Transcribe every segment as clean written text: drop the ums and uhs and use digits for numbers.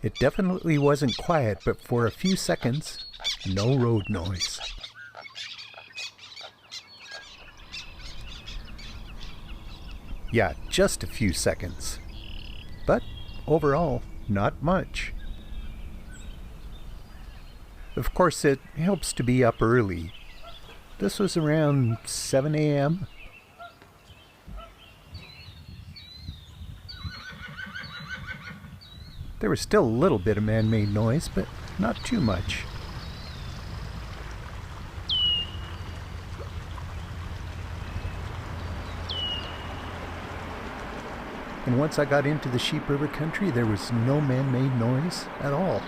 It definitely wasn't quiet, but for a few seconds, no road noise. Yeah, just a few seconds. But overall, not much. Of course, it helps to be up early. This was around 7 a.m. There was still a little bit of man-made noise, but not too much. And once I got into the Sheep River country, there was no man-made noise at all.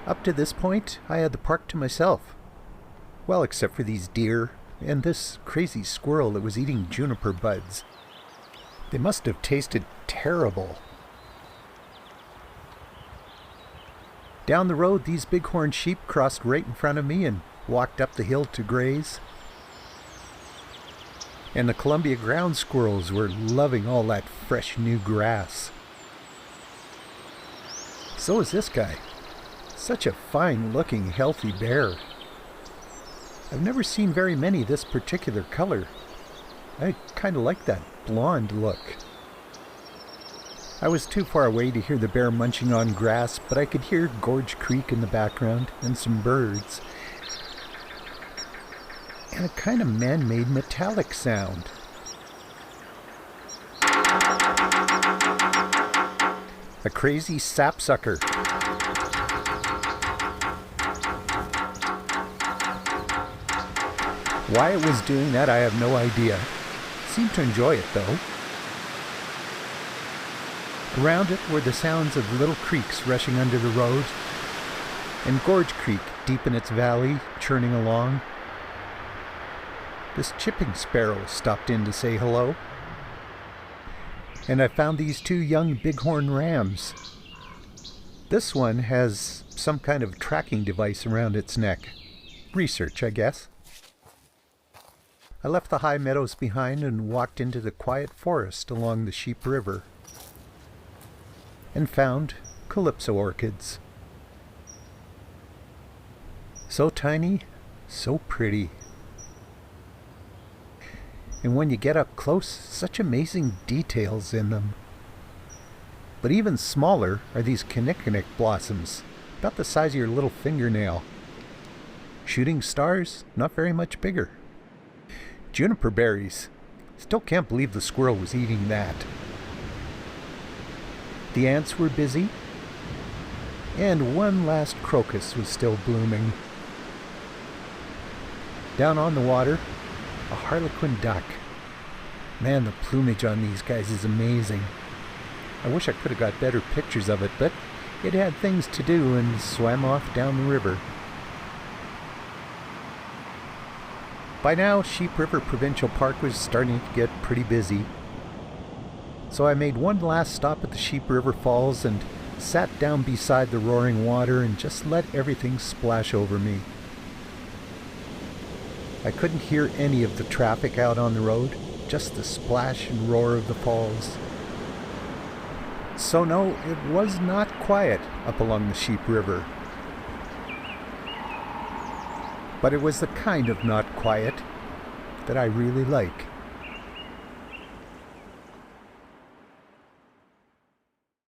Up to this point, I had the park to myself. Well, except for these deer and this crazy squirrel that was eating juniper buds. They must have tasted terrible. Down the road, these bighorn sheep crossed right in front of me and walked up the hill to graze. And the Columbia ground squirrels were loving all that fresh new grass. So is this guy. Such a fine-looking, healthy bear. I've never seen very many this particular color. I kind of like that blonde look. I was too far away to hear the bear munching on grass, but I could hear Gorge Creek in the background and some birds. And a kind of man-made metallic sound. A crazy sapsucker. Why it was doing that, I have no idea. Seemed to enjoy it, though. Around it were the sounds of little creeks rushing under the road, and Gorge Creek deep in its valley, churning along. This chipping sparrow stopped in to say hello. And I found these two young bighorn rams. This one has some kind of tracking device around its neck. Research, I guess. I left the high meadows behind and walked into the quiet forest along the Sheep River and found calypso orchids. So tiny, so pretty. And when you get up close, such amazing details in them. But even smaller are these kinnikinick blossoms, about the size of your little fingernail. Shooting stars, not very much bigger. Juniper berries. Still can't believe the squirrel was eating that. The ants were busy, and one last crocus was still blooming. Down on the water, a harlequin duck. Man, the plumage on these guys is amazing. I wish I could have got better pictures of it, but it had things to do and swam off down the river. By now, Sheep River Provincial Park was starting to get pretty busy. So I made one last stop at the Sheep River Falls and sat down beside the roaring water and just let everything splash over me. I couldn't hear any of the traffic out on the road, just the splash and roar of the falls. So no, it was not quiet up along the Sheep River. But it was the kind of not quiet that I really like.